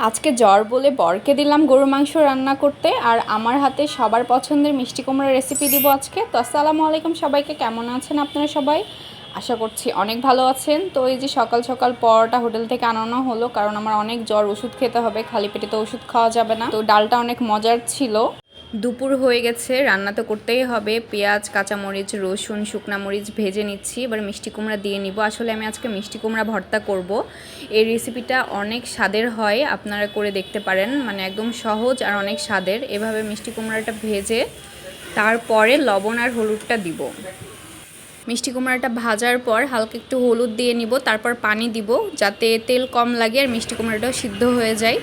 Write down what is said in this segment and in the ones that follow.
আজকে জ্বর বলে বরকে দিলাম গরুর মাংস রান্না করতে, আর আমার হাতে সবার পছন্দের মিষ্টি কুমড়ার রেসিপি দিব আজকে। তো আসসালামু আলাইকুম সবাইকে, কেমন আছেন আপনারা সবাই? আশা করছি অনেক ভালো আছেন। তো এই যে সকাল সকাল পরোটা হোটেল থেকে আনানো হলো, কারণ আমার অনেক জ্বর, ওষুধ খেতে হবে, খালি পেটে তো ওষুধ খাওয়া যাবে না। তো ডালটা অনেক মজার ছিল। দুপুর হয়ে গেছে, রান্না তো করতেই হবে। পেঁয়াজ, কাঁচামরিচ, রসুন, শুকনা মরিচ ভেজে নিচ্ছি। এবার মিষ্টি কুমড়া দিয়ে নিব। আসলে আমি আজকে মিষ্টি কুমড়া ভর্তা করব। এই রেসিপিটা অনেক স্বাদের হয়, আপনারা করে দেখতে পারেন। মানে একদম সহজ আর অনেক স্বাদের। এভাবে মিষ্টি কুমড়াটা ভেজে তারপরে লবণ আর হলুদটা দিব। মিষ্টি কুমড়াটা ভাজার পর হালকা একটু হলুদ দিয়ে নিব, তারপর পানি দিব যাতে তেল কম লাগে আর মিষ্টি কুমড়াটাও সিদ্ধ হয়ে যায়।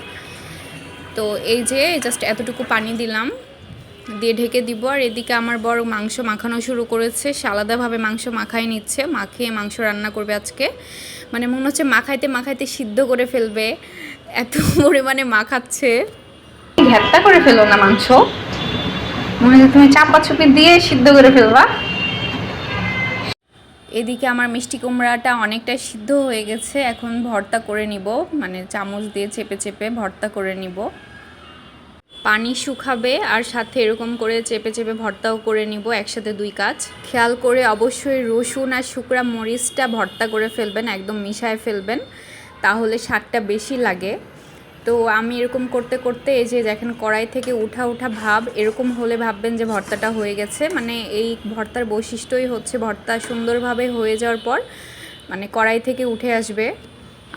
তো এই যে জাস্ট এতটুকু পানি দিলাম, দিয়ে ঢেকে দিব। আর এদিকে আমার বড় মাংস মাখানো শুরু করেছে, সে আলাদাভাবে মাংস মাখাই নিচ্ছে, মাখিয়ে মাংস রান্না করবে আজকে। মানে মনে হচ্ছে মাখাইতে মাখাইতে সিদ্ধ করে ফেলবে, এত পরিমাণে মাখাচ্ছে। ঘ্যাটটা করে ফেলো না মাংস, মনে হচ্ছে তুমি চাপা চুপি দিয়ে সিদ্ধ করে ফেলবা। এদিকে আমার মিষ্টি কুমড়াটা অনেকটা সিদ্ধ হয়ে গেছে, এখন ভর্তা করে নিব, মানে চামচ দিয়ে চেপে চেপে ভর্তা করে নিব। পানি শুকাবে আর সাথে এরকম করে চেপে চেপে ভর্তাও করে নিব, একসাথে দুই কাজ। খেয়াল করে অবশ্যই রসুন আর শুকনা মরিচটা ভর্তা করে ফেলবেন, একদম মিশায় ফেলবেন, তাহলে স্বাদটা বেশি লাগে। তো আমি এরকম করতে করতে এই যে দেখেন কড়াই থেকে উঠা উঠা ভাব, এরকম হলে ভাববেন যে ভর্তাটা হয়ে গেছে। মানে এই ভর্তার বৈশিষ্ট্যই হচ্ছে ভর্তা সুন্দরভাবে হয়ে যাওয়ার পর মানে কড়াই থেকে উঠে আসবে।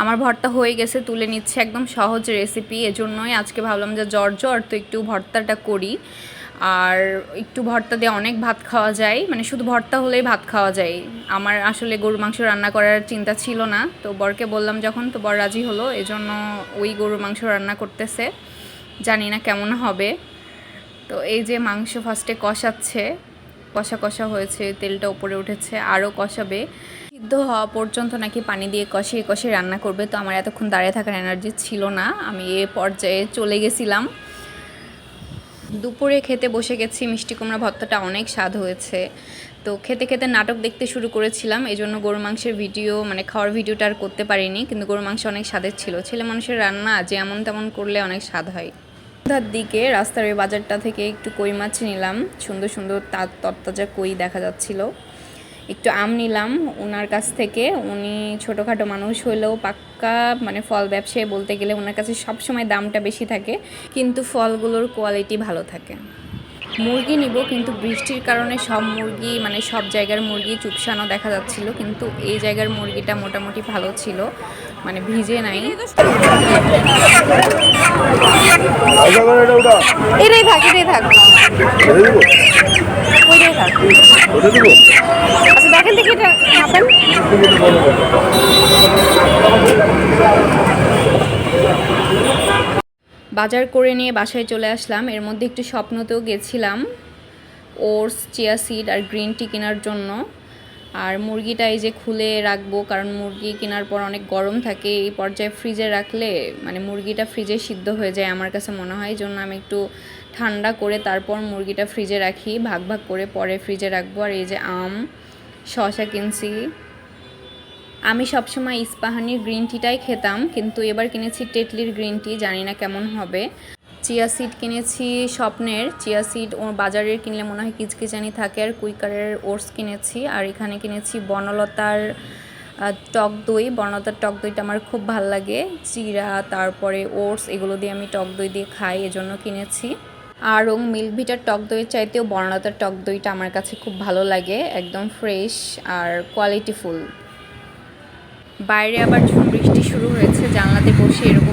আমার ভর্তা হয়ে গেছে, তুলে নিচ্ছে। একদম সহজ রেসিপি, এজন্যই আজকে ভাবলাম যে জ্বর জ্বর তো একটু ভর্তাটা করি। আর একটু ভর্তা দিয়ে অনেক ভাত খাওয়া যায়, মানে শুধু ভর্তা হলেই ভাত খাওয়া যায়। আমার আসলে গরুর মাংস রান্না করার চিন্তা ছিল না, তো বরকে বললাম যখন, তো বর রাজি হলো, এজন্য ওই গরুর মাংস রান্না করতেছে। জানি না কেমন হবে। তো এই যে মাংস ফার্স্টে কষাচ্ছে, কষা কষা হয়েছে, তেলটা উপরে উঠেছে, আরও কষাবে। সিদ্ধ হওয়া পর্যন্ত নাকি পানি দিয়ে কষিয়ে কষিয়ে রান্না করবে। তো আমার এতক্ষণ দাঁড়িয়ে থাকার এনার্জি ছিল না, আমি এ পর্যায়ে চলে গেছিলাম। দুপুরে খেতে বসে গেছি। মিষ্টি কুমড়া ভর্তাটা অনেক স্বাদ হয়েছে। তো খেতে খেতে নাটক দেখতে শুরু করেছিলাম, এই জন্য গরু মাংসের ভিডিও, মানে খাওয়ার ভিডিওটা আর করতে পারিনি। কিন্তু গরু মাংস অনেক স্বাদের ছিল। ছেলে মানুষের রান্না যে এমন তেমন করলে অনেক স্বাদ হয়। সন্ধ্যার দিকে রাস্তার ওই বাজারটা থেকে একটু কই মাছ নিলাম, সুন্দর সুন্দর তরতাজা কই দেখা যাচ্ছিল। একটু আম নিলাম ওনার কাছ থেকে। উনি ছোটোখাটো মানুষ হলেও পাক্কা মানে ফল ব্যবসায়ী বলতে গেলে। ওনার কাছে সবসময় দামটা বেশি থাকে, কিন্তু ফলগুলোর কোয়ালিটি ভালো থাকে। মুরগি নিব, কিন্তু বৃষ্টির কারণে সব মুরগি, মানে সব জায়গার মুরগি চুপসানো দেখা যাচ্ছিল, কিন্তু এই জায়গার মুরগিটা মোটামুটি ভালো ছিল, মানে ভিজে নাই। এটাই থাক, এটাই থাক, ওইটাই থাক। আচ্ছা দেখেন দেখি এটা মাপেন। বাজার করে নিয়ে বাসায় চলে আসলাম। এর মধ্যে একটু স্বপ্নতেও গেছিলাম ওটস, চিয়া সিড আর গ্রিন টি কেনার জন্য। আর মুরগিটা এই যে খুলে রাখবো, কারণ মুরগি কেনার পর অনেক গরম থাকে, এই পর্যায়ে ফ্রিজে রাখলে মানে মুরগিটা ফ্রিজে সিদ্ধ হয়ে যায় আমার কাছে মনে হয়। এই জন্য আমি একটু ঠান্ডা করে তারপর মুরগিটা ফ্রিজে রাখি, ভাগ ভাগ করে পরে ফ্রিজে রাখবো। আর এই যে আম, শসা কিনছি। আমি সবসময় ইস্পাহানির গ্রিন টিটাই খেতাম, কিন্তু এবার কিনেছি টেটলির গ্রিন টি, জানি না কেমন হবে। চিয়া সিড কিনেছি স্বপ্নের চিয়া সিড, ও বাজারের কিনলে মনে হয় কিচকিচানি থাকে। আর কুইকারের ওটস কিনেছি। আর এখানে কিনেছি বনলতার টক দই। বনলতার টক দইটা আমার খুব ভাল লাগে, চিরা তারপরে ওটস এগুলো দিয়ে আমি টক দই দিয়ে খাই, এজন্য কিনেছি। আর মিল্ক ভিটার টক দইয়ের চাইতেও বনলতার টক দইটা আমার কাছে খুব ভালো লাগে, একদম ফ্রেশ আর কোয়ালিটিফুল। বাইরে আবার ঝুম বৃষ্টি শুরু হয়েছে, জানলাতে বসে এরকম